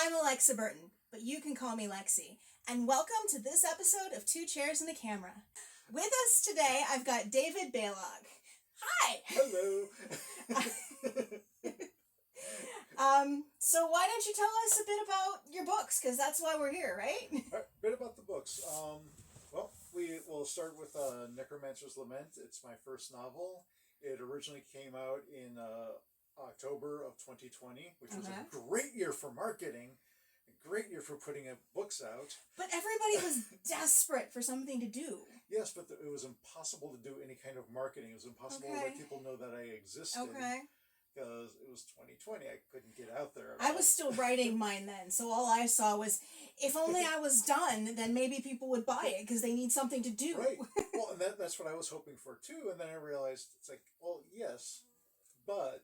I'm Alexa Burton, but you can call me Lexi. And welcome to this episode of Two Chairs and a Camera. With us today, I've got David Balog. Hi! Hello! So why don't you tell us a bit about your books, because that's why we're here, right? A bit about the books. Well, we will start with Necromancer's Lament. It's my first novel. It originally came out in October of 2020, which was a great year for marketing, a great year for putting books out. But everybody was desperate for something to do. Yes, but it was impossible to do any kind of marketing. It was impossible to let people know that I existed. Okay. Because it was 2020. I couldn't get out there. I was still writing mine then, so all I saw was, if only I was done, then maybe people would buy it because they need something to do. Right. Well, and that's what I was hoping for too. And then I realized it's like, well, yes, but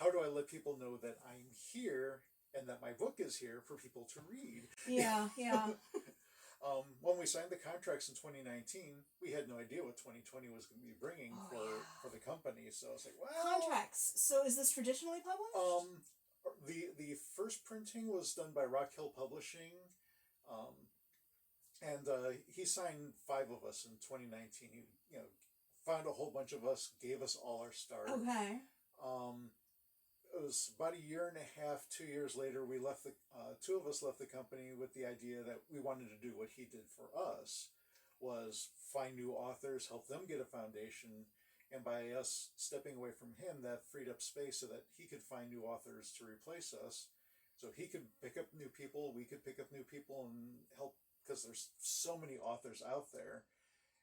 how do I let people know that I'm here and that my book is here for people to read? Yeah. When we signed the contracts in 2019, we had no idea what 2020 was going to be bringing for the company. So I was like, well... Contracts. So is this traditionally published? The first printing was done by Rock Hill Publishing. And he signed 5 of us in 2019. He, found a whole bunch of us, gave us all our start. Okay. It was about a year and a half, 2 years later, we left 2 of us left the company with the idea that we wanted to do what he did for us, was find new authors, help them get a foundation, and by us stepping away from him, that freed up space so that he could find new authors to replace us. So he could pick up new people, we could pick up new people and help, because there's so many authors out there,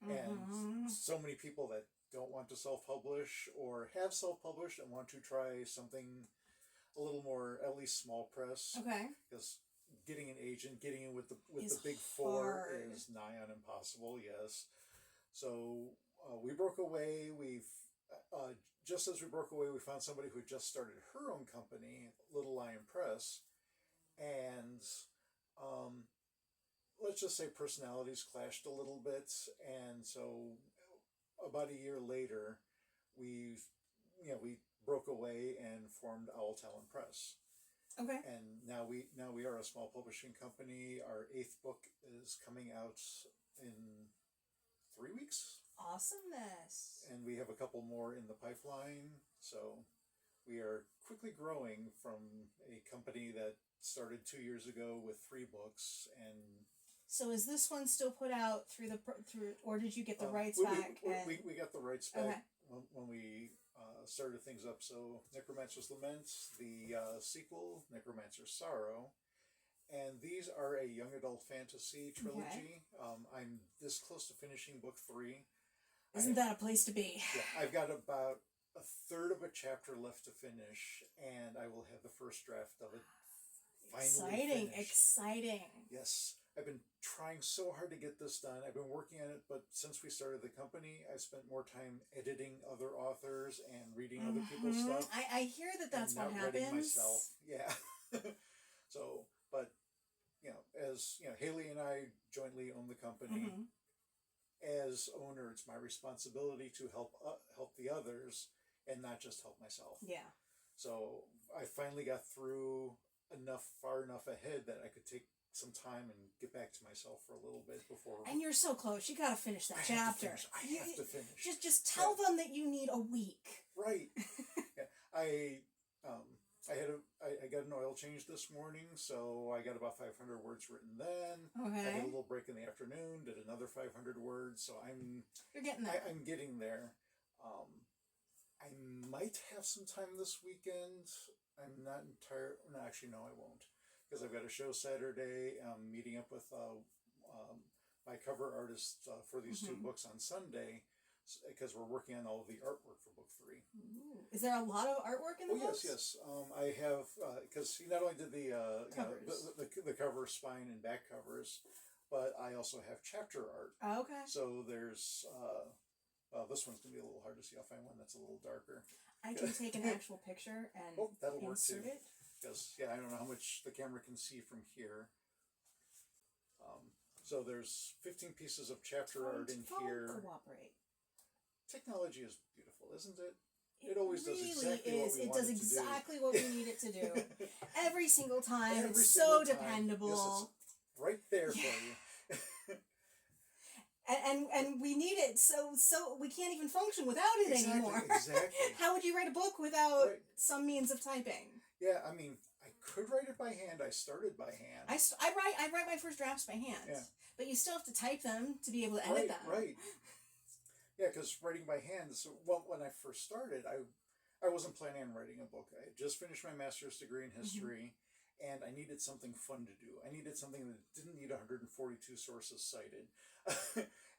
and so many people that don't want to self-publish or have self-published and want to try something a little more, at least small press. Okay. Because getting an agent, getting in with the big hard. 4 is nigh on impossible. Yes. So we broke away. Just as we broke away, we found somebody who had just started her own company, Little Lion Press, and let's just say personalities clashed a little bit, and so about a year later, we broke away and formed Owl Talon Press. Okay. And now we are a small publishing company. Our 8th book is coming out in 3 weeks. Awesomeness. And we have a couple more in the pipeline. So we are quickly growing from a company that started 2 years ago with 3 books. And so is this one still put out through or did you get the rights back? We got the rights back when we started things up. So Necromancer's Lament, the sequel, Necromancer's Sorrow, and these are a young adult fantasy trilogy. Okay. I'm this close to finishing book 3. Isn't that a place to be? Yeah, I've got about a third of a chapter left to finish, and I will have the first draft of it finally finished. Exciting. Yes. I've been trying so hard to get this done. I've been working on it, but since we started the company, I've spent more time editing other authors and reading other people's stuff. I hear that's what happens. Myself. Yeah. So, but, as, Haley and I jointly own the company. As owner, it's my responsibility to help the others and not just help myself. Yeah. So I finally got through far enough ahead that I could take some time and get back to myself for a little bit before. And you're so close. You gotta finish that chapter. I have to finish. Just tell them that you need a week. Right. Yeah. I got an oil change this morning, so I got about 500 words written then. Okay. I had a little break in the afternoon, did another 500 words, so You're getting there. I'm getting there. I might have some time this weekend. I'm not entirely... No, actually, no, I won't. Because I've got a show Saturday. I'm meeting up with my cover artist for these 2 books on Sunday, because we're working on all of the artwork for book 3. Ooh. Is there a lot of artwork in the books? Yes. I have, because he not only did the cover, spine, and back covers, but I also have chapter art. Oh, okay. So there's, this one's going to be a little hard to see. I'll find one that's a little darker. I can take an actual picture and that'll work too. insert it. Because, I don't know how much the camera can see from here. So there's 15 pieces of chapter art in here. Cooperate. Technology is beautiful, isn't it? It always does really exactly is. what we It want does it to do. exactly what we need it to do. Every single time. Every It's single so time. dependable. Yes, it's right there Yeah. for you. And we need it so we can't even function without it Exactly, anymore. exactly. How would you write a book without Right. some means of typing? Yeah, I mean, I could write it by hand. I started by hand. I write my first drafts by hand. Yeah. But you still have to type them to be able to edit them. Right. Yeah, because writing by hand. So, well, when I first started, I wasn't planning on writing a book. I had just finished my master's degree in history, and I needed something fun to do. I needed something that didn't need 142 sources cited.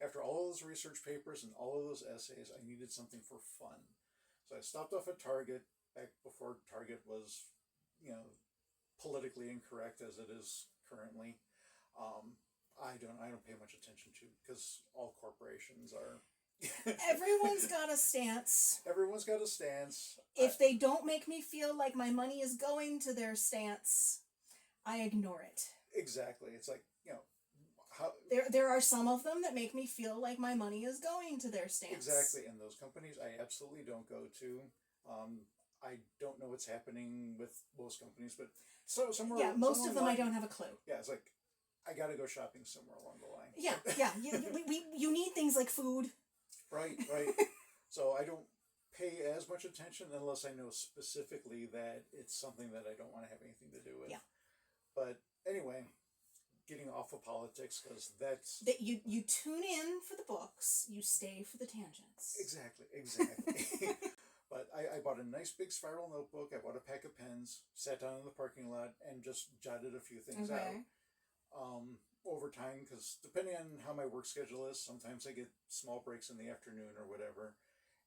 After all those research papers and all of those essays, I needed something for fun. So I stopped off at Target back before Target was, politically incorrect as it is currently. I don't pay much attention to because all corporations are. Everyone's got a stance. Everyone's got a stance. If they don't make me feel like my money is going to their stance, I ignore it. Exactly. It's like, how. There are some of them that make me feel like my money is going to their stance. Exactly. And those companies I absolutely don't go to. I don't know what's happening with most companies, but somewhere. Yeah, most somewhere of them along, I don't have a clue. Yeah, it's like I gotta go shopping somewhere along the line. Yeah. You need things like food. Right. So I don't pay as much attention unless I know specifically that it's something that I don't want to have anything to do with. Yeah. But anyway, getting off of politics because that's that you tune in for the books, you stay for the tangents. Exactly. But I bought a nice big spiral notebook. I bought a pack of pens, sat down in the parking lot, and just jotted a few things out. Over time, because depending on how my work schedule is, sometimes I get small breaks in the afternoon or whatever.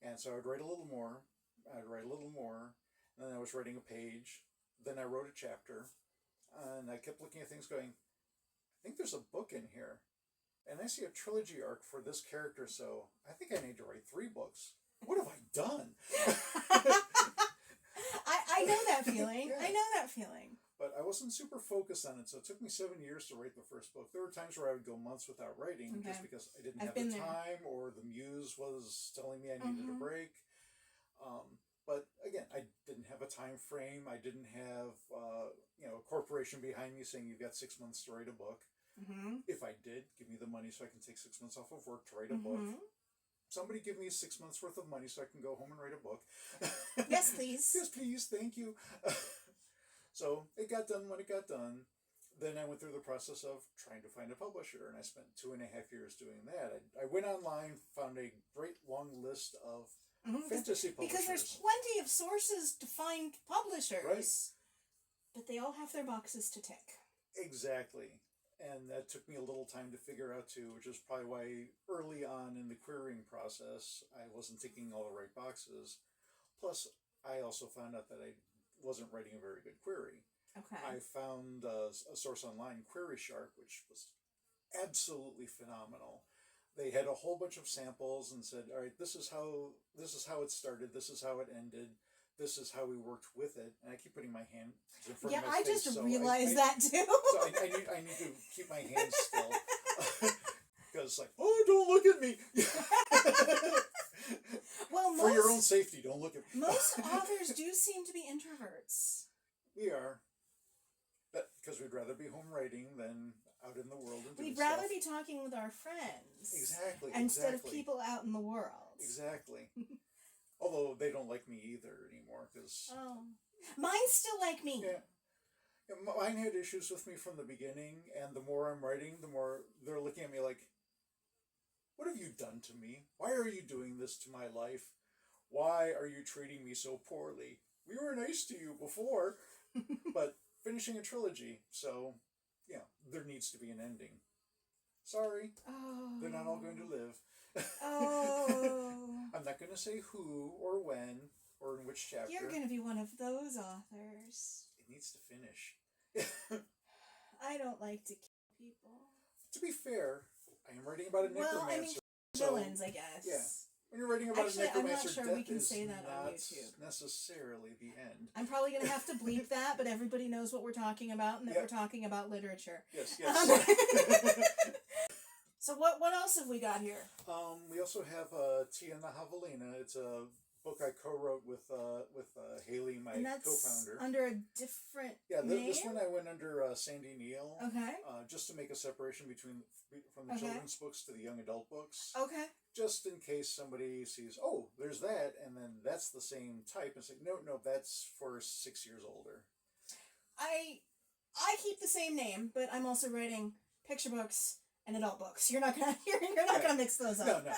And so I'd write a little more. And then I was writing a page. Then I wrote a chapter. And I kept looking at things going, I think there's a book in here. And I see a trilogy arc for this character, so I think I need to write 3 books. What have I done? I know that feeling. Yeah. I know that feeling. But I wasn't super focused on it, so it took me 7 years to write the first book. There were times where I would go months without writing just because I didn't have the time or the muse was telling me I needed a break. But again, I didn't have a time frame. I didn't have a corporation behind me saying you've got 6 months to write a book. If I did, give me the money so I can take 6 months off of work to write a book. Somebody give me 6 months worth of money so I can go home and write a book. Yes, please. Yes, please. Thank you. So it got done when it got done. Then I went through the process of trying to find a publisher, and I spent 2.5 years doing that. I went online, found a great long list of fantasy publishers. Because there's plenty of sources to find publishers. Right. But they all have their boxes to tick. Exactly. And that took me a little time to figure out too, which is probably why early on in the querying process, I wasn't ticking all the right boxes. Plus, I also found out that I wasn't writing a very good query. Okay. I found a source online, Query Shark, which was absolutely phenomenal. They had a whole bunch of samples and said, all right, this is how it started, this is how it ended, this is how we worked with it. And I keep putting my hand in front of my face. Yeah, I just so realized that too. So I need to keep my hands still. Because oh, don't look at me. Well, for your own safety, don't look at me. Most authors do seem to be introverts. We are. Because we'd rather be home writing than out in the world and doing We'd rather stuff. be talking with our friends. Exactly. Instead of people out in the world. Exactly. Although they don't like me either anymore. Cause, mine still like me. Yeah, mine had issues with me from the beginning, and the more I'm writing, the more they're looking at me like, what have you done to me? Why are you doing this to my life? Why are you treating me so poorly? We were nice to you before, but finishing a trilogy, so, there needs to be an ending. Sorry, they're not all going to live. I'm not going to say who or when or in which chapter. You're going to be one of those authors. It needs to finish. I don't like to kill people. To be fair, I am writing about a necromancer. Well, I mean, villains, I guess. Yeah. When you're writing about a necromancer, I'm not sure we death can is say that on not YouTube. necessarily the end. I'm probably going to have to bleep that, but everybody knows what we're talking about and that we're talking about literature. Yes. So what else have we got here? We also have Tia and the Javelina. It's a book I co-wrote with Haley, my And that's co-founder. under a different name? This one I went under Sandy Neal. Okay. Just to make a separation from the Okay. children's books to the young adult books. Okay. Just in case somebody sees, oh, there's that, and then that's the same type. It's like, no, that's for 6 years older. I keep the same name, but I'm also writing picture books and adult books. You're not gonna gonna mix those up. No.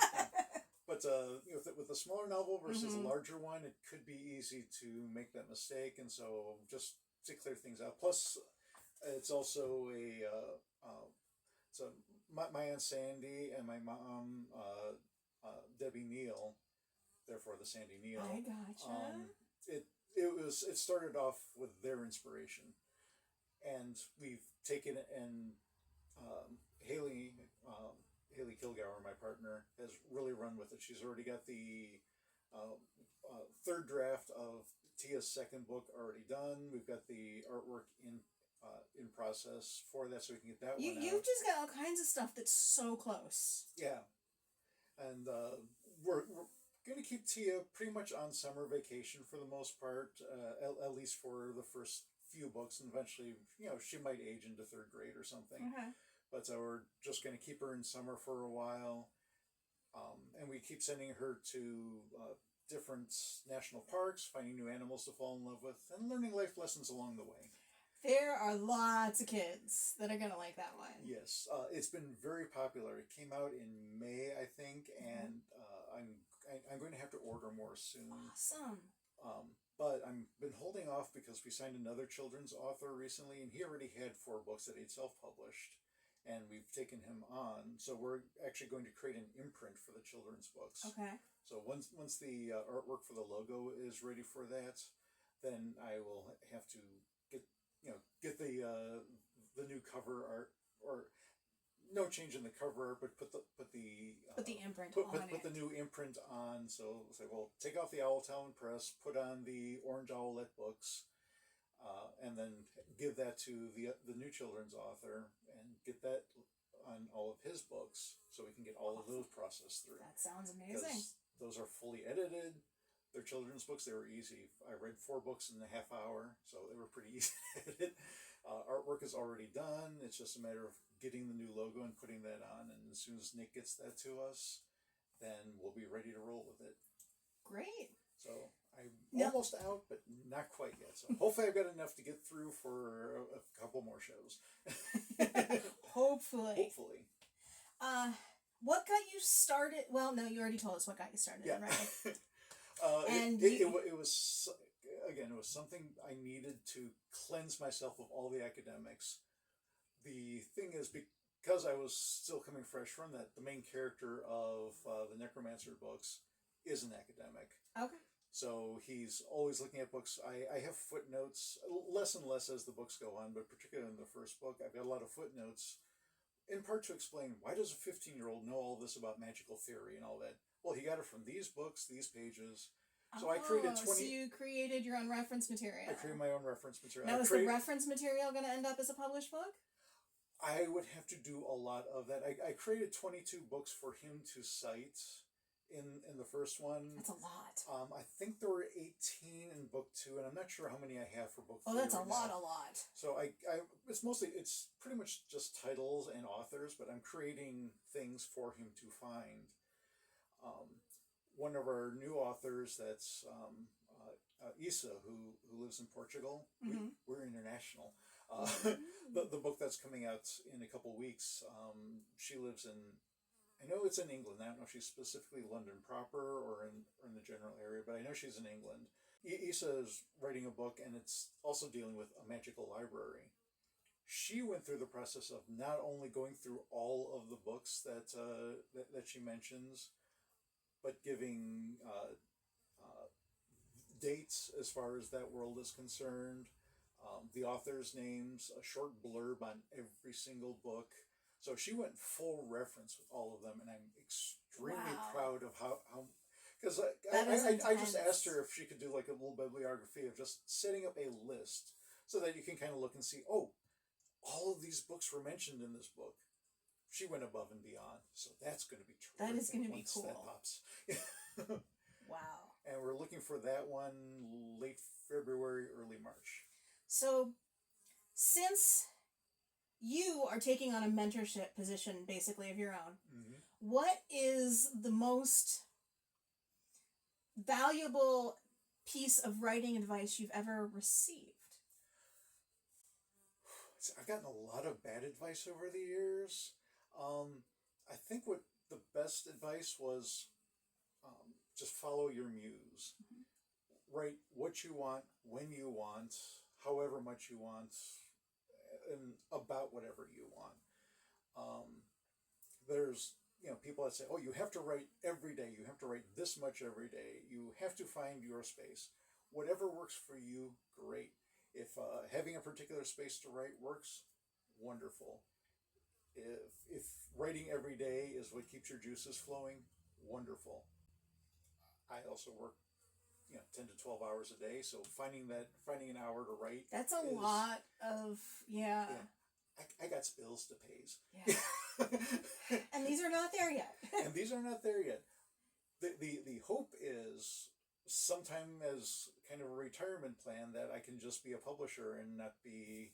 But with a smaller novel versus Mhm. a larger one, it could be easy to make that mistake, and so just to clear things out. Plus, it's also my aunt Sandy and my mom Debbie Neal, therefore the Sandy Neal. I gotcha. It started off with their inspiration, and we've taken it and Haley Kilgour, my partner, has really run with it. She's already got the third draft of Tia's second book already done. We've got the artwork in process for that, so we can get that one out. You've just got all kinds of stuff that's so close. Yeah, and we're going to keep Tia pretty much on summer vacation for the most part, at least for the first few books, and eventually, she might age into third grade or something. Okay. But we're just going to keep her in summer for a while, and we keep sending her to different national parks, finding new animals to fall in love with, and learning life lessons along the way. There are lots of kids that are gonna like that one. Yes, it's been very popular. It came out in May, I think, and I'm going to have to order more soon. Awesome. But I've been holding off because we signed another children's author recently, and he already had 4 books that he'd self-published, and we've taken him on. So we're actually going to create an imprint for the children's books. Okay. So once the artwork for the logo is ready for that, then I will have to get the new cover art, or no change in the cover art, but put the imprint put on it. the new imprint on. So say, well, take off the Owltown press, put on the Orange Owlette books, and then give that to the new children's author and get that on all of his books, so we can get all of those processed through. That sounds amazing. Those are fully edited. They're children's books. They were easy. I read 4 books in a half hour, so they were pretty easy to edit. Artwork is already done. It's just a matter of getting the new logo and putting that on. And as soon as Nick gets that to us, then we'll be ready to roll with it. Great. So I'm almost out, but not quite yet. So hopefully I've got enough to get through for a couple more shows. Hopefully. What got you started? Well, no, you already told us what got you started, right? It was something I needed to cleanse myself of all the academics. The thing is, because I was still coming fresh from that, the main character of the Necromancer books is an academic. Okay. So he's always looking at books. I have footnotes, less and less as the books go on, but particularly in the first book, I've got a lot of footnotes, in part to explain, why does a 15-year-old know all this about magical theory and all that? Well, he got it from these books, these pages. So I created 20... So you created your own reference material. I created my own reference material. Now, is the reference material going to end up as a published book? I would have to do a lot of that. I created 22 books for him to cite in the first one. That's a lot. I think there were 18 in book 2, and I'm not sure how many I have for book 3. Oh, that's a lot. So it's pretty much just titles and authors, but I'm creating things for him to find. One of our new authors, that's Isa, who lives in Portugal. Mm-hmm. We're international. The book that's coming out in a couple weeks, she lives in, I know it's in England. I don't know if she's specifically London proper or in the general area, but I know she's in England. Isa is writing a book, and it's also dealing with a magical library. She went through the process of not only going through all of the books that she mentions, but giving dates as far as that world is concerned, the author's names, a short blurb on every single book. So she went full reference with all of them, and I'm extremely proud of how because I just asked her if she could do like a little bibliography of just setting up a list so that you can kind of look and see, oh, all of these books were mentioned in this book. She went above and beyond, so that's going to be terrific. That is going to be cool. That pops. Wow. and we're looking for that one late February, early March. So, since you are taking on a mentorship position, basically, of your own, Mm-hmm. what is the most valuable piece of writing advice you've ever received? I've gotten a lot of bad advice over the years. I think what the best advice was, just follow your muse. Mm-hmm. Write what you want, when you want, however much you want, and about whatever you want. There's people that say, oh, you have to write every day. You have to write this much every day. You have to find your space. Whatever works for you, great. If having a particular space to write works, wonderful. If writing every day is what keeps your juices flowing, wonderful. I also work 10 to 12 hours a day, so finding an hour to write, that's a lot of I got bills to pay. Yeah. And these are not there yet. And these are not there yet. The hope is sometime as kind of a retirement plan that I can just be a publisher and not be...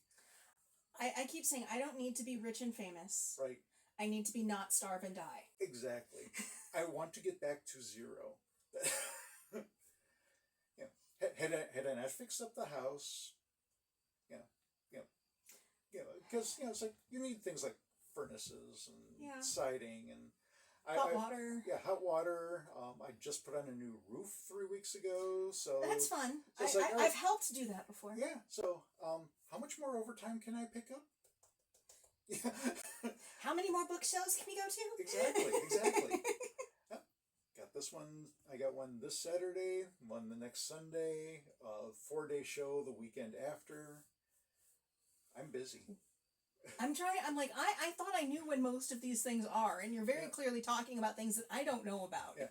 I keep saying I don't need to be rich and famous. Right. I need to be not starve and die. Exactly. I want to get back to zero. Had I not fixed up the house, because it's like you need things like furnaces and siding and hot water. Yeah, hot water. I just put on a new roof 3 weeks ago, so that's fun. So I've helped do that before. Yeah. So, how much more overtime can I pick up? Yeah. How many more bookshelves can we go to? Exactly. Got this one. I got one this Saturday, one the next Sunday, 4-day show the weekend after. I'm busy. I'm like, I thought I knew when most of these things are, and you're very clearly talking about things that I don't know about. Yeah.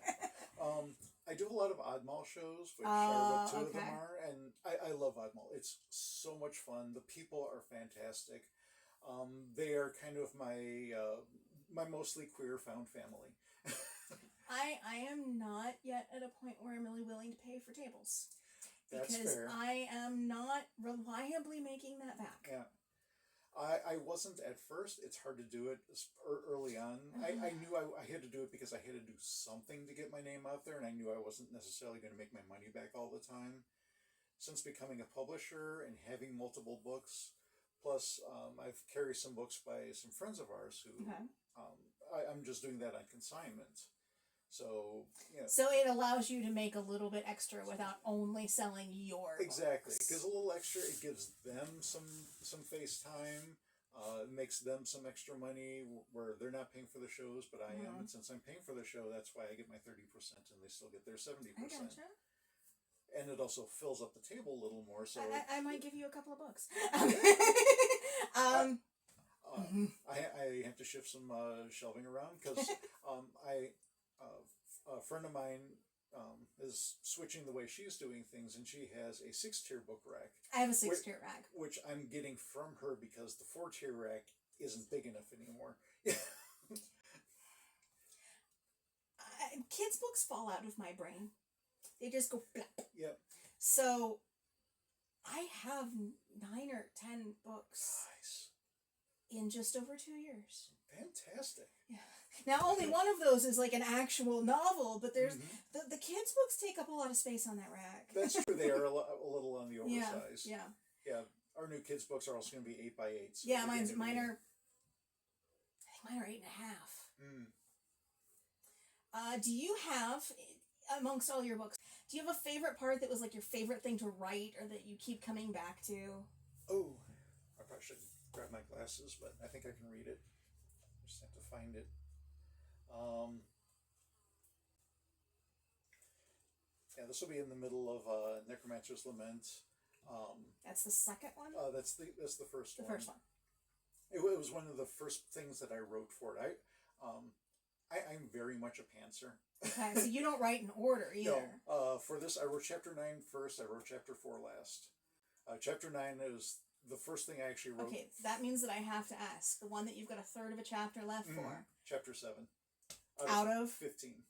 I do a lot of Oddmall shows, which are what two of them are, and I love Oddmall. It's so much fun. The people are fantastic. They are kind of my mostly queer found family. I am not yet at a point where I'm really willing to pay for tables. That's because fair. I am not reliably making that back. Yeah. I wasn't at first. It's hard to do it early on. I knew I had to do it because I had to do something to get my name out there, and I knew I wasn't necessarily going to make my money back all the time. Since becoming a publisher and having multiple books, plus I've carried some books by some friends of ours who I'm just doing that on consignment. So, So it allows you to make a little bit extra without only selling your exactly. books. It gives a little extra. It gives them some face time. It makes them some extra money where they're not paying for the shows, but I am. And since I'm paying for the show, that's why I get my 30% and they still get their 70%. I gotcha. And it also fills up the table a little more. So I might give you a couple of books. I have to shift some shelving around because a friend of mine is switching the way she's doing things, and she has a 6-tier book rack. I have a 6-tier rack, which I'm getting from her because the 4-tier rack isn't big enough anymore. Kids' books fall out of my brain. They just go blap. Yep. So I have 9 or 10 books. Nice. In just over 2 years. Fantastic. Yeah. Now only one of those is like an actual novel, but there's the kids' books take up a lot of space on that rack. That's true. They are a little on the oversized. Yeah. Our new kids' books are also going to be 8x8. So yeah, mine are 8.5. Do you have, amongst all your books, do you have a favorite part that was like your favorite thing to write or that you keep coming back to? Oh, I probably should grab my glasses, but I think I can read it. Just have to find it. This will be in the middle of Necromancer's Lament. That's the second one? That's the first one. The first one. It was one of the first things that I wrote for it. I'm very much a pantser. Okay, so you don't write in order either. No. For this, I wrote chapter 9 first. I wrote chapter 4 last. Chapter 9 is the first thing I actually wrote. Okay, that means that I have to ask. The one that you've got a third of a chapter left for. Chapter 7. Out of? 15.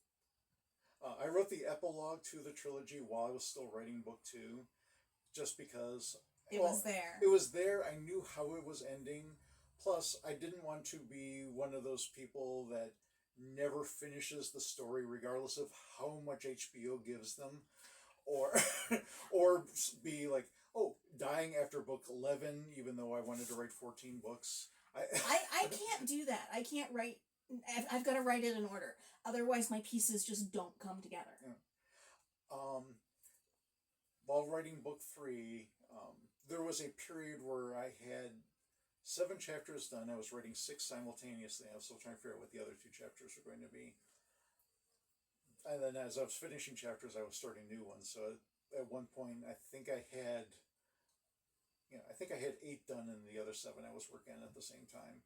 I wrote the epilogue to the trilogy while I was still writing book 2, just because it was there. It was there. I knew how it was ending. Plus, I didn't want to be one of those people that never finishes the story, regardless of how much HBO gives them, or or be like, oh, dying after book 11, even though I wanted to write 14 books. I can't do that. I can't write. I've got to write it in order. Otherwise, my pieces just don't come together. Yeah. While writing book 3, there was a period where I had 7 chapters done. I was writing 6 simultaneously. I was still trying to figure out what the other 2 chapters were going to be. And then as I was finishing chapters, I was starting new ones. So at one point, I think I had 8 done, and the other 7 I was working on at the same time.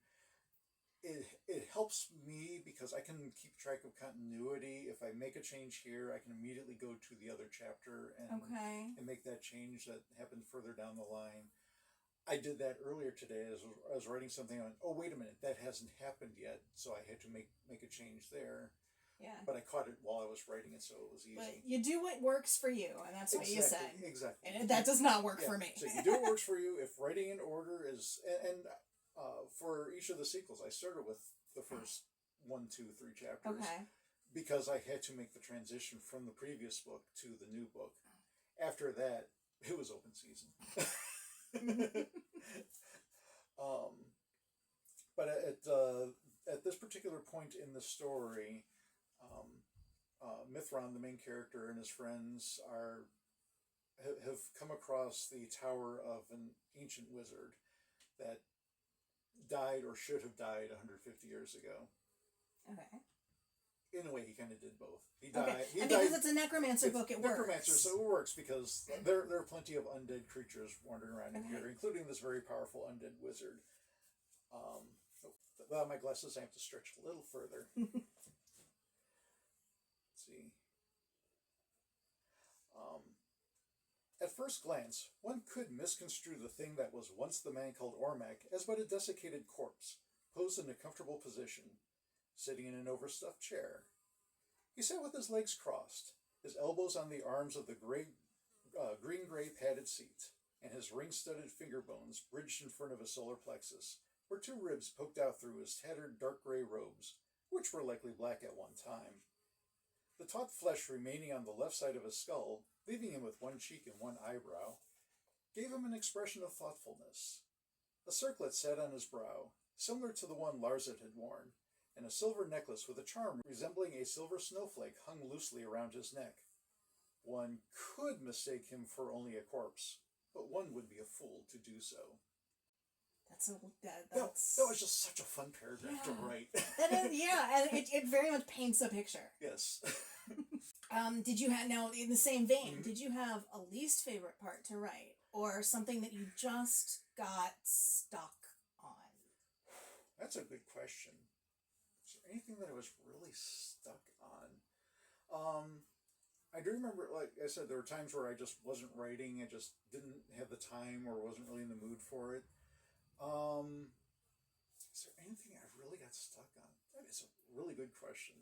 It helps me because I can keep track of continuity. If I make a change here, I can immediately go to the other chapter and make that change that happened further down the line. I did that earlier today as I was writing something on, oh, wait a minute, that hasn't happened yet, so I had to make a change there. Yeah. But I caught it while I was writing it, so it was easy. But you do what works for you, and that's what you said. Exactly. And that does not work for me. So you do what works for you. If writing in order is... And for each of the sequels, I started with the first 1, 2, 3 chapters. Okay. Because I had to make the transition from the previous book to the new book. After that, it was open season. But at this particular point in the story, Mithron, the main character, and his friends have come across the tower of an ancient wizard that died or should have died 150 years ago. Okay. In a way, he kind of did both. He died. Okay. And because it's a necromancer book, it works. Necromancer, so it works because there are plenty of undead creatures wandering around in here, including this very powerful undead wizard. Without my glasses, I have to stretch a little further. Let's see. At first glance, one could misconstrue the thing that was once the man called Ormac as but a desiccated corpse, posed in a comfortable position, sitting in an overstuffed chair. He sat with his legs crossed, his elbows on the arms of the green-gray padded seat, and his ring-studded finger bones bridged in front of his solar plexus, where 2 ribs poked out through his tattered dark gray robes, which were likely black at one time. The taut flesh remaining on the left side of his skull, leaving him with 1 cheek and 1 eyebrow, gave him an expression of thoughtfulness. A circlet sat on his brow, similar to the one Larzet had worn, and a silver necklace with a charm resembling a silver snowflake hung loosely around his neck. One could mistake him for only a corpse, but one would be a fool to do so. That was just such a fun paragraph to write. That is, and it very much paints a picture. Yes. Did you have, now in the same vein, did you have a least favorite part to write, or something that you just got stuck on? That's a good question. Is there anything that I was really stuck on? I do remember, like I said, there were times where I just wasn't writing, I just didn't have the time or wasn't really in the mood for it. Is there anything I really got stuck on? That is a really good question.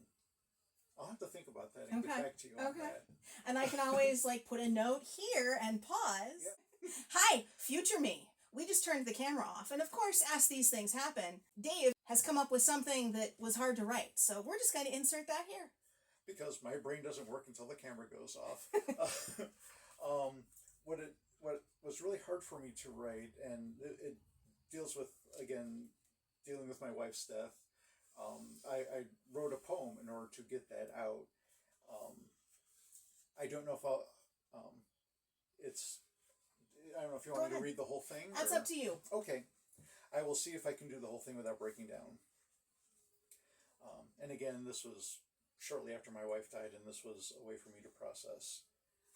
I'll have to think about that and get back to you on that. And I can always put a note here and pause. Yep. Hi, future me. We just turned the camera off, and of course, as these things happen, Dave has come up with something that was hard to write, so we're just going to insert that here. Because my brain doesn't work until the camera goes off. What was really hard for me to write, and it deals with, again, dealing with my wife's death. I wrote a poem in order to get that out. I don't know if I'll, I don't know if you want me to read the whole thing. That's up to you. Okay. I will see if I can do the whole thing without breaking down. And again, this was shortly after my wife died, and this was a way for me to process.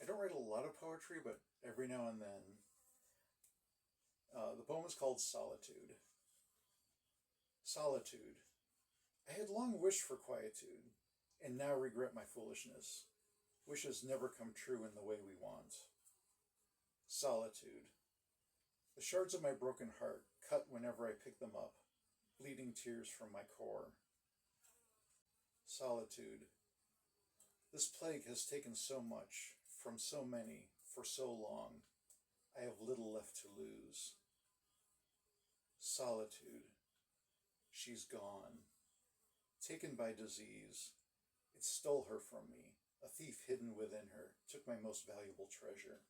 I don't write a lot of poetry, but every now and then. The poem is called Solitude. Solitude. I had long wished for quietude, and now regret my foolishness. Wishes never come true in the way we want. Solitude. The shards of my broken heart cut whenever I pick them up, bleeding tears from my core. Solitude. This plague has taken so much from so many for so long. I have little left to lose. Solitude. She's gone. Taken by disease. It stole her from me. A thief hidden within her took my most valuable treasure.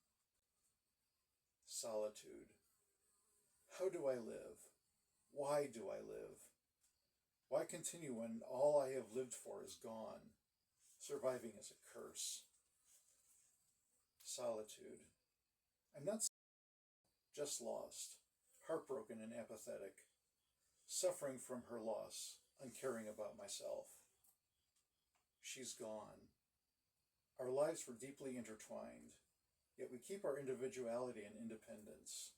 Solitude. How do I live? Why do I live? Why continue when all I have lived for is gone? Surviving is a curse. Solitude. I'm not just lost, heartbroken and apathetic, suffering from her loss, uncaring about myself. She's gone. Our lives were deeply intertwined, yet we keep our individuality and independence.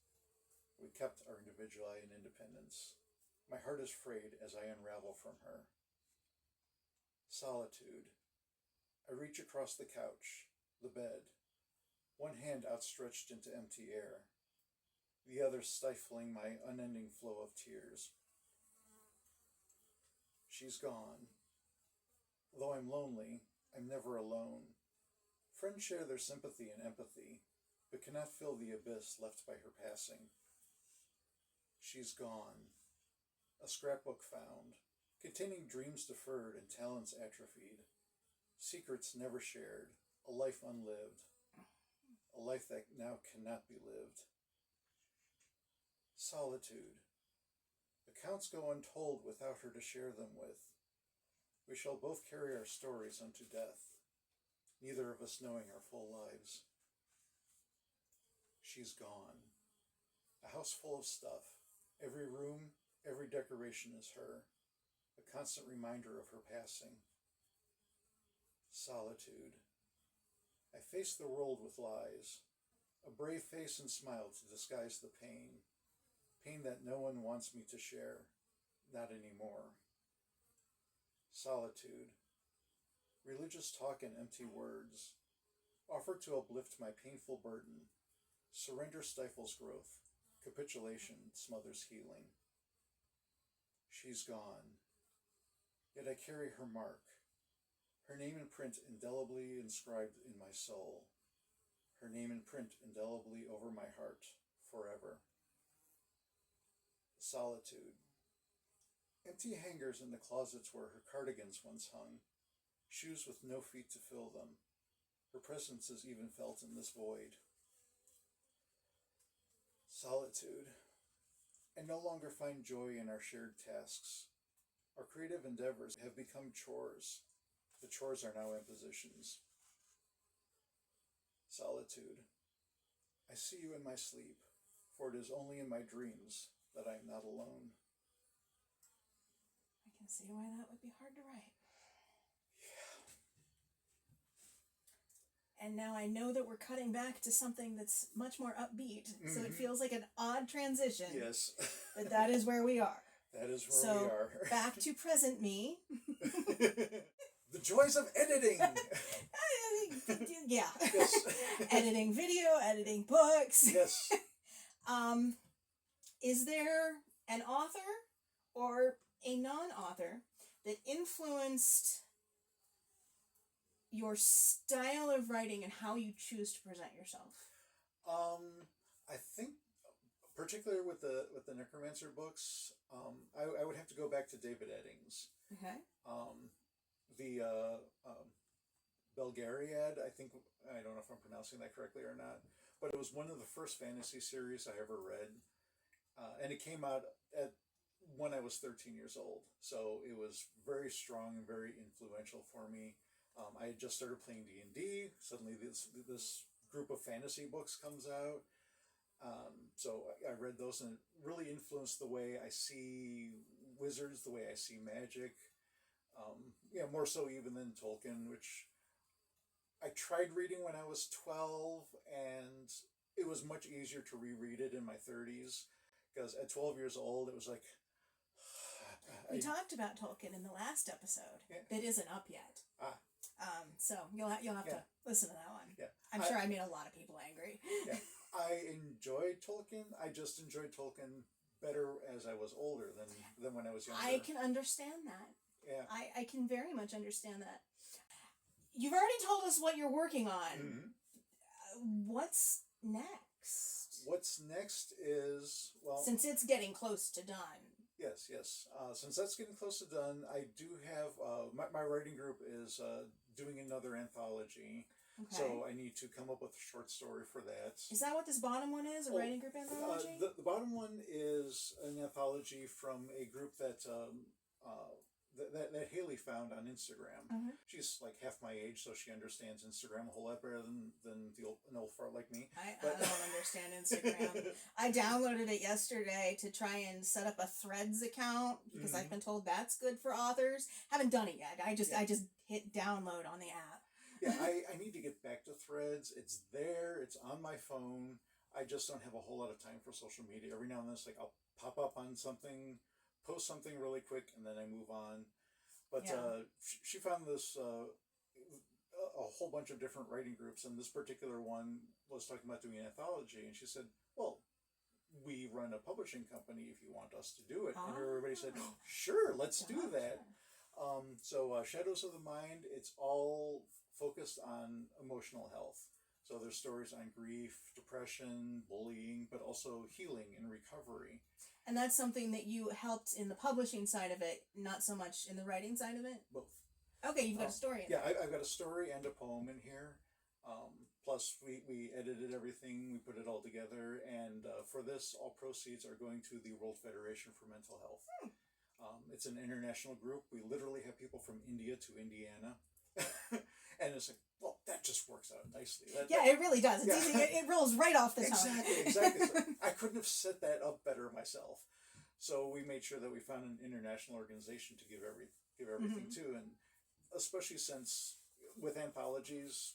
We kept our individuality and independence. My heart is frayed as I unravel from her. Solitude. I reach across the couch, the bed, one hand outstretched into empty air, the other stifling my unending flow of tears. She's gone. Though I'm lonely, I'm never alone. Friends share their sympathy and empathy, but cannot fill the abyss left by her passing. She's gone. A scrapbook found, containing dreams deferred and talents atrophied, secrets never shared, a life unlived, a life that now cannot be lived. Solitude. Accounts go untold without her to share them with. We shall both carry our stories unto death, neither of us knowing our full lives. She's gone. A house full of stuff. Every room, every decoration is her, a constant reminder of her passing. Solitude. I face the world with lies, a brave face and smile to disguise the pain that no one wants me to share, not anymore. Solitude. Religious talk and empty words, offered to uplift my painful burden. Surrender stifles growth, capitulation smothers healing. She's gone, yet I carry her mark, her name in print indelibly inscribed in my soul, her name in print indelibly over my heart, forever. Solitude. Empty hangers in the closets where her cardigans once hung, shoes with no feet to fill them. Her presence is even felt in this void. Solitude. I no longer find joy in our shared tasks. Our creative endeavors have become chores. The chores are now impositions. Solitude. I see you in my sleep, for it is only in my dreams that I am not alone. I can see why that would be hard to write. And now I know that we're cutting back to something that's much more upbeat, so it feels like an odd transition. Yes. But that is where we are. That is where we are. Back to present me. The joys of editing. Yeah. Yes. Editing video, editing books. Yes. Is there an author or a non-author that influenced your style of writing and how you choose to present yourself? I think, particularly with the Necromancer books, I would have to go back to David Eddings. Okay. The Belgariad, I think, I don't know if I'm pronouncing that correctly or not, but it was one of the first fantasy series I ever read, and it came out when I was 13 years old, so it was very strong and very influential for me. I had just started playing D&D. Suddenly this group of fantasy books comes out. So I read those, and it really influenced the way I see wizards, the way I see magic. More so even than Tolkien, which I tried reading when I was 12, and it was much easier to reread it in my 30s, because at 12 years old, it was like... We talked about Tolkien in the last episode. Yeah. That isn't up yet. So you'll have to listen to that one. Yeah. I'm sure I made a lot of people angry. Yeah. I enjoyed Tolkien. I just enjoyed Tolkien better as I was older than when I was younger. I can understand that. Yeah. I can very much understand that. you've already told us what you're working on. What's next? What's next is, well... Since it's getting close to done. Yes. Since that's getting close to done, I do have... my writing group is doing another anthology. Okay. So I need to come up with a short story for that. Is that what this bottom one is? A writing group anthology? The bottom one is an anthology from a group that that Haley found on Instagram. She's like half my age, so she understands Instagram a whole lot better than an old fart like me. I don't understand Instagram. I downloaded it yesterday to try and set up a Threads account because I've been told that's good for authors. Haven't done it yet. I just hit download on the app. Yeah, I need to get back to Threads. It's there. It's on my phone. I just don't have a whole lot of time for social media. Every now and then it's like I'll pop up on something, post something really quick, and then I move on. But she found this a whole bunch of different writing groups, and this particular one was talking about doing an anthology, and she said, well, we run a publishing company if you want us to do it. And everybody said, oh, sure, let's do that. So Shadows of the Mind, it's all focused on emotional health. So there's stories on grief, depression, bullying, but also healing and recovery. And that's something that you helped in the publishing side of it, not so much in the writing side of it? Both. Okay, you've got a story in there. there. Yeah, I've got a story and a poem in here. Plus, we edited everything, we put it all together, and for this, all proceeds are going to the World Federation for Mental Health. It's an international group. We literally have people from India to Indiana. And it's like, well, that just works out nicely. It really does. It's easy. It rolls right off the tongue. Exactly. So I couldn't have set that up better myself. So we made sure that we found an international organization to give everything to, and especially since with anthologies,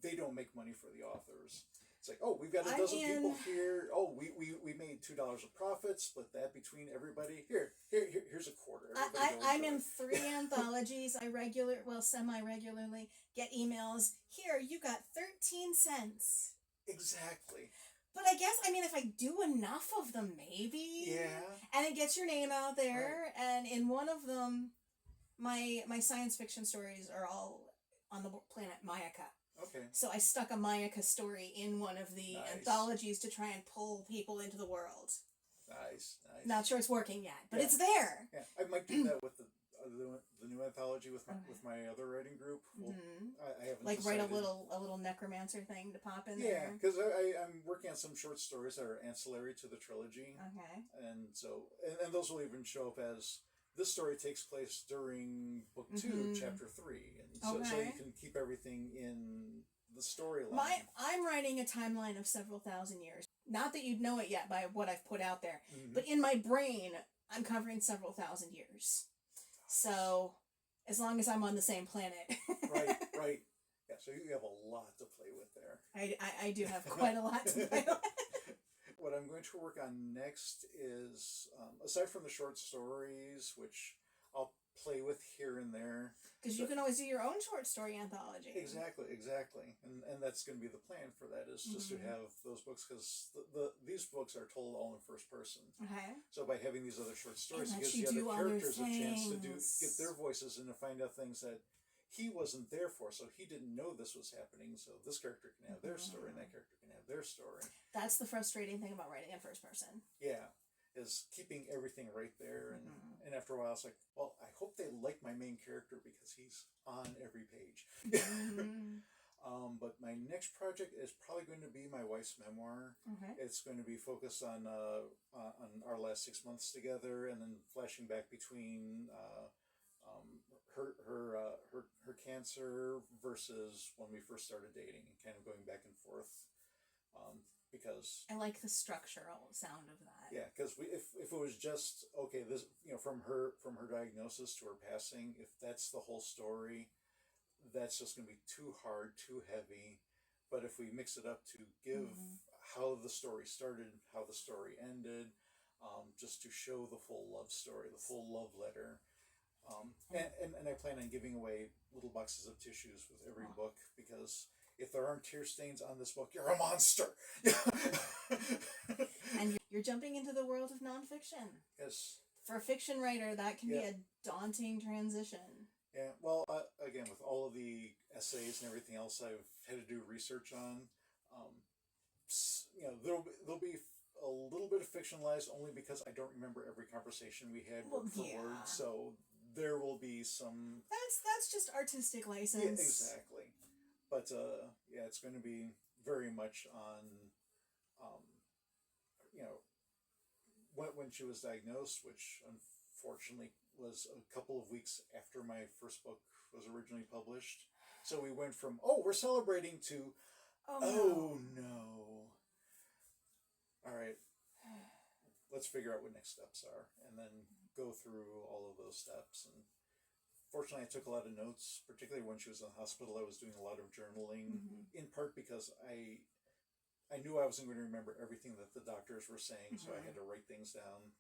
they don't make money for the authors. It's like, oh, we've got a dozen people here. Oh, we made $2 of profit. Split that between everybody. Here's a quarter. I'm in 3 anthologies. I semi-regularly get emails. Here, you got 13 cents. Exactly. But I guess, if I do enough of them, maybe. Yeah. And it gets your name out there. Right. And in one of them, my science fiction stories are all on the planet Mayaka. Okay. So I stuck a Mayaka story in one of the anthologies to try and pull people into the world. Nice. Not sure it's working yet, but it's there. Yeah, I might do that with the new anthology with my other writing group. Well, I haven't write decided. a little necromancer thing to pop in there. Yeah, because I'm working on some short stories that are ancillary to the trilogy. Okay. And so and those will even show up as. This story takes place during book 2, chapter 3, and so you can keep everything in the storyline. I'm writing a timeline of several thousand years. Not that you'd know it yet by what I've put out there, but in my brain, I'm covering several thousand years. So, as long as I'm on the same planet. Right. Yeah, so you have a lot to play with there. I do have quite a lot to play with. What I'm going to work on next is, aside from the short stories, which I'll play with here and there. Because you can always do your own short story anthology. Exactly. And that's going to be the plan for that, is just to have those books, because these books are told all in first person. Okay. So by having these other short stories, it gives the other characters a chance to get their voices and to find out things that he wasn't there for, so he didn't know this was happening, so this character can have their story and that character can have their story. That's the frustrating thing about writing in first person. Yeah, is keeping everything right there, and after a while it's like, well, I hope they like my main character because he's on every page. But my next project is probably going to be my wife's memoir. It's going to be focused on our last 6 months together, and then flashing back between her cancer versus when we first started dating, and kind of going back and forth, because I like the structural sound of that. Yeah, because if it was just this, from her diagnosis to her passing, if that's the whole story, that's just going to be too hard, too heavy. But if we mix it up to give how the story started, how the story ended, just to show the full love story, the full love letter. And I plan on giving away little boxes of tissues with every book, because if there aren't tear stains on this book, you're a monster. And you're jumping into the world of nonfiction. Yes. For a fiction writer, that can be a daunting transition. Yeah, well, again, with all of the essays and everything else I've had to do research on, um, there'll be a little bit of fictionalized only because I don't remember every conversation we had Well, word for yeah. word. So there will be some. That's just artistic license. Yeah, exactly. But yeah, it's going to be very much on, um, you know, when she was diagnosed, which unfortunately was a couple of weeks after my first book was originally published. So we went from, oh, we're celebrating to, Oh, oh no. no. All right, let's figure out what next steps are and then go through all of those steps. And fortunately, I took a lot of notes, particularly when she was in the hospital. I was doing a lot of journaling, in part because I knew I wasn't going to remember everything that the doctors were saying, so I had to write things down.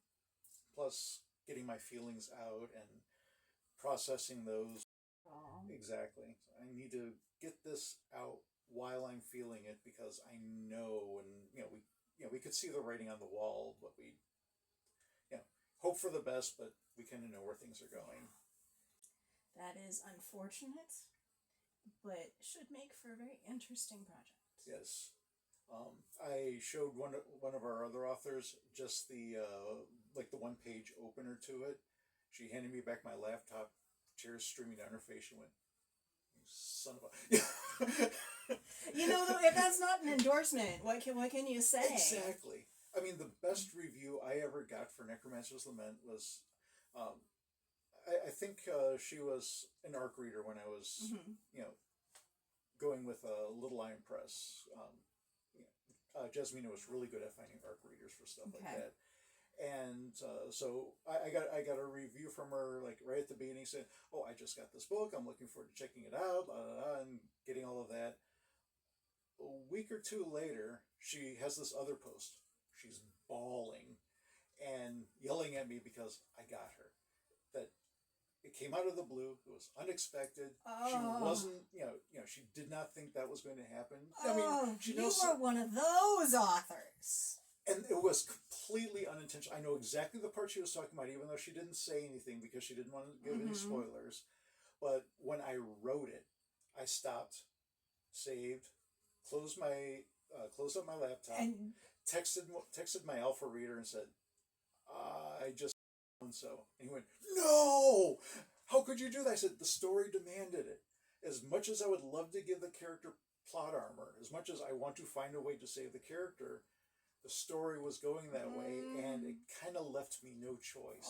Plus, getting my feelings out and processing those. Aww. Exactly. I need to get this out while I'm feeling it because I know, and we could see the writing on the wall, but we hope for the best, but we kind of know where things are going. That is unfortunate, but should make for a very interesting project. Yes. I showed one of our other authors just the like the 1-page opener to it. She handed me back my laptop, tears streaming down her face. She went, "You son of a." If that's not an endorsement, what can you say? Exactly. I mean, the best review I ever got for Necromancer's Lament was, um, I think she was an ARC reader when I was, going with Little Iron Press. Jasmina was really good at finding ARC readers for stuff like that. And so I got a review from her like right at the beginning saying, "Oh, I just got this book. I'm looking forward to checking it out," and getting all of that. A week or two later, she has this other post. She's bawling and yelling at me because I got her. That it came out of the blue. It was unexpected. Oh. She wasn't, she did not think that was going to happen. I mean, she knows you were one of those authors. And it was completely unintentional. I know exactly the part she was talking about, even though she didn't say anything because she didn't want to give any spoilers. But when I wrote it, I stopped, saved, closed up my laptop, and texted my alpha reader and said, "I just so," and he went, "No! How could you do that?" I said, "The story demanded it. As much as I would love to give the character plot armor, as much as I want to find a way to save the character, the story was going that way, and it kind of left me no choice.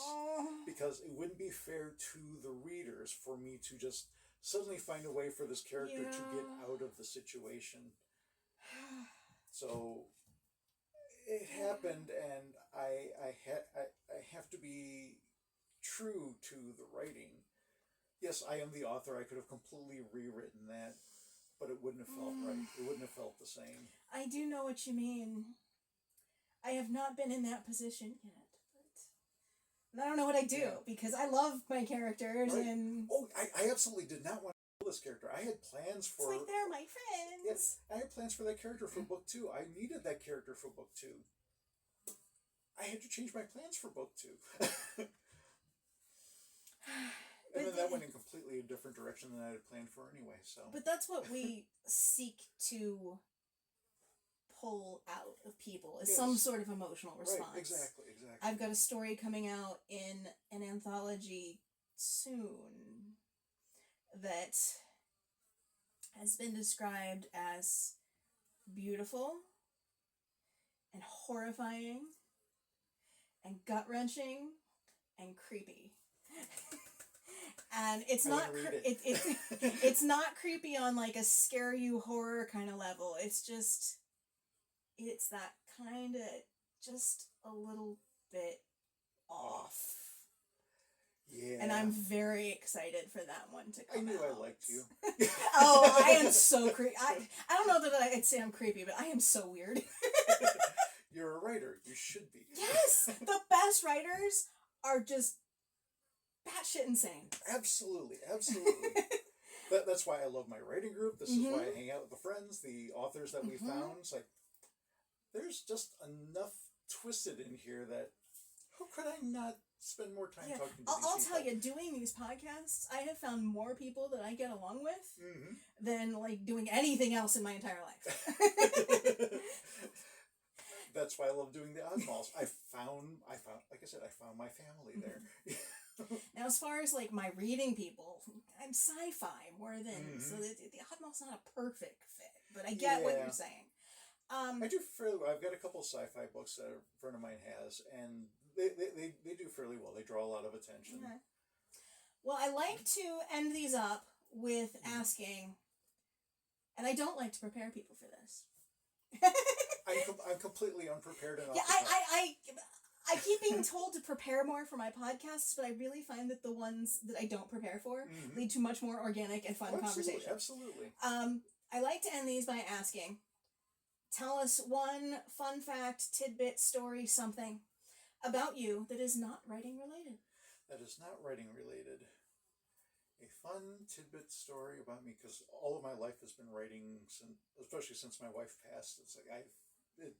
Because it wouldn't be fair to the readers for me to just suddenly find a way for this character to get out of the situation." So it happened, and I have to be true to the writing. Yes, I am the author. I could have completely rewritten that, but it wouldn't have felt right. It wouldn't have felt the same. I do know what you mean. I have not been in that position yet, but I don't know what I do because I love my characters and. Oh, I absolutely did not want to kill this character. I had plans for. It's like they're my friends. Yes, I had plans for that character for book 2. I needed that character for book 2. I had to change my plans for book 2. And then that went in completely a different direction than I had planned for anyway. So. But that's what we seek to pull out of people is some sort of emotional response. Right, exactly. I've got a story coming out in an anthology soon that has been described as beautiful and horrifying and gut-wrenching and creepy. And it's not it's not creepy on like a scare you horror kind of level. It's that kind of just a little bit off. Yeah. And I'm very excited for that one to come out. I knew I liked you. Oh, I am so creepy. I don't know that I'd say I'm creepy, but I am so weird. You're a writer. You should be. Yes! The best writers are just batshit insane. Absolutely. That's why I love my writing group. This is why I hang out with the friends, the authors that we found. It's like, there's just enough twisted in here that How could I not spend more time talking to these I'll people? tell you, doing these podcasts, I have found more people that I get along with Mm-hmm. than like doing anything else in my entire life. That's why I love doing the oddballs. I found, like I said, I found my family there. Now, as far as like my reading people, I'm sci-fi more than, so Mm-hmm. the oddball's not a perfect fit, but I get what you're saying. I do fairly well. I've got a couple of sci-fi books that a friend of mine has, and they do fairly well. They draw a lot of attention. Okay. Well, I like to end these up with asking, and I don't like to prepare people for this. I'm completely unprepared enough. Yeah, I keep being told to prepare more for my podcasts, but I really find that the ones that I don't prepare for lead to much more organic and fun conversation. Absolutely. I like to end these by asking, tell us one fun fact, tidbit, story, something about you that is not writing related. That is not writing related. A fun tidbit story about me, because all of my life has been writing, especially since my wife passed. It's like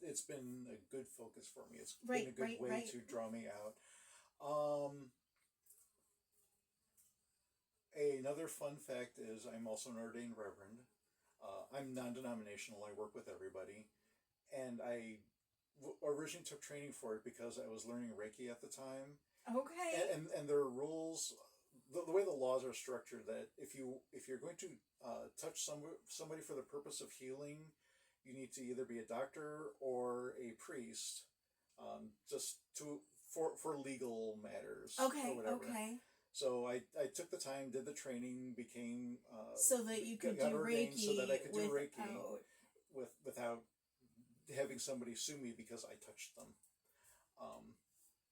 it's been a good focus for me. It's been a good way to draw me out. Another fun fact is I'm also an ordained reverend. I'm non-denominational. I work with everybody, and I originally took training for it because I was learning Reiki at the time. Okay. And there are rules. The way the laws are structured, that if you're going to touch somebody for the purpose of healing, you need to either be a doctor or a priest, just for legal matters. Okay. Or whatever. Okay. So I took the time, did the training, became so that you could do ordained, Reiki, so that I could do Reiki without having somebody sue me because I touched them.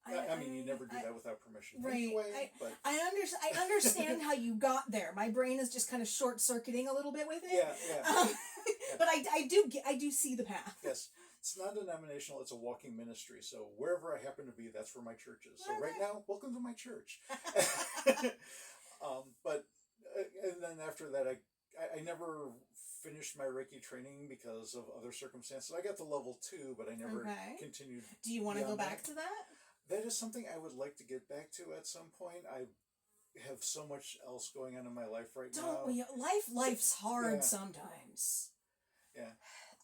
I mean, you never do that without permission. Right. Anyway, I understand how you got there. My brain is just kind of short circuiting a little bit with it. Yeah. But I do see the path. Yes. It's not denominational, it's a walking ministry. So wherever I happen to be, that's where my church is. So right now, welcome to my church. But and then after that, I never finished my Reiki training because of other circumstances. I got to level 2, but I never continued. Do you want to go back to that? That is something I would like to get back to at some point. I have so much else going on in my life right now. Don't we? Life's hard sometimes. Yeah.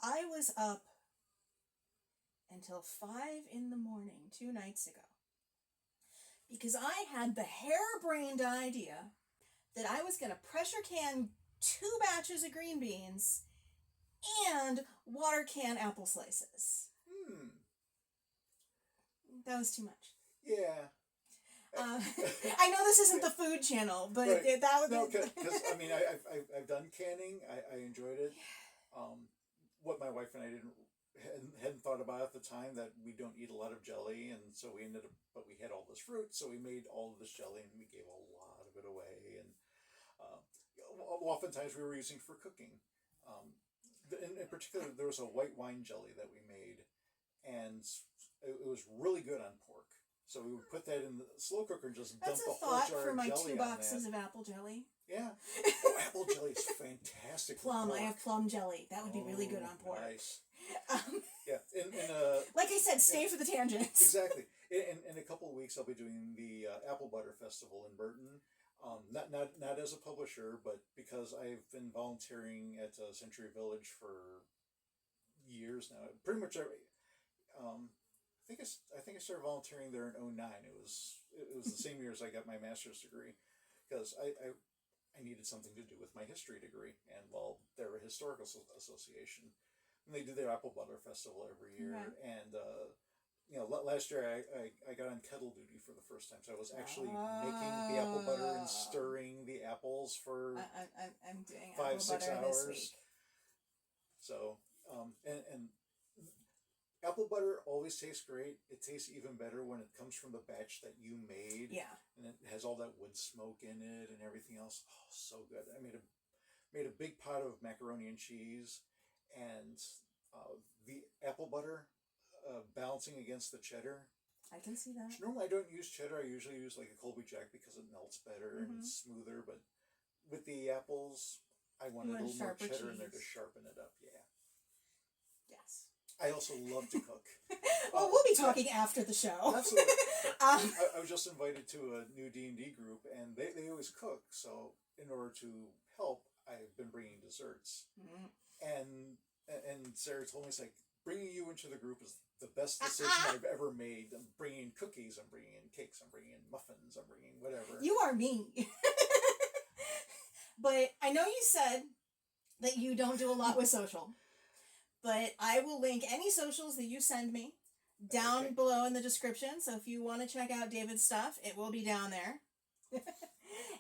I was up until 5 a.m. 2 nights ago because I had the harebrained idea that I was going to pressure can 2 batches of green beans and water can apple slices. That was too much. Yeah. I know this isn't the food channel, but right. that was... No, because I mean, I've done canning. I enjoyed it. What my wife and I hadn't thought about at the time, that we don't eat a lot of jelly, and so but we had all this fruit, so we made all of this jelly, and we gave a lot of it away, and oftentimes we were using for cooking. In particular, there was a white wine jelly that we made, and it was really good on pork. So we would put that in the slow cooker and just dump the whole jar of jelly on that. That's a thought for my 2 boxes of apple jelly. Yeah. Apple jelly is fantastic. Plum. I have plum jelly. That would be really good on pork. Nice. Yeah. Like I said, stay for the tangents. Exactly. In a couple of weeks, I'll be doing the Apple Butter Festival in Burton. Not as a publisher, but because I've been volunteering at Century Village for years now. Pretty much every. I think I started volunteering there in 2009. It was the same year as I got my master's degree, because I needed something to do with my history degree, and well, they're a historical association, and they do their Apple Butter Festival every year, and last year I got on kettle duty for the first time, so I was actually making the apple butter and stirring the apples for I'm doing 5-6 hours. This week. So and apple butter always tastes great. It tastes even better when it comes from the batch that you made. Yeah. And it has all that wood smoke in it and everything else. Oh, so good. I made a big pot of macaroni and cheese, and the apple butter balancing against the cheddar. I can see that. Normally I don't use cheddar. I usually use like a Colby Jack because it melts better and it's smoother. But with the apples, I wanted a little more cheddar in there to sharpen it up. Yeah. Yes. I also love to cook. Well, we'll be talking after the show. Absolutely. Um, I was just invited to a new D&D group, and they always cook. So in order to help, I've been bringing desserts. Mhm. And Sarah told me, it's like, bringing you into the group is the best decision I've ever made. I'm bringing in cookies, I'm bringing in cakes, I'm bringing in muffins, I'm bringing whatever. You are me. But I know you said that you don't do a lot with social. But I will link any socials that you send me down below in the description. So if you want to check out David's stuff, it will be down there.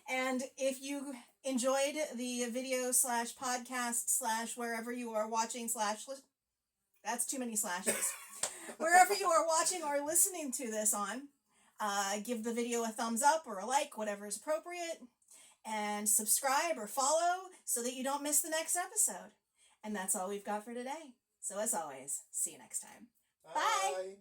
And if you enjoyed the video / podcast / wherever you are watching / that's too many slashes. Wherever you are watching or listening to this on, give the video a thumbs up or a like, whatever is appropriate. And subscribe or follow so that you don't miss the next episode. And that's all we've got for today. So as always, see you next time. Bye.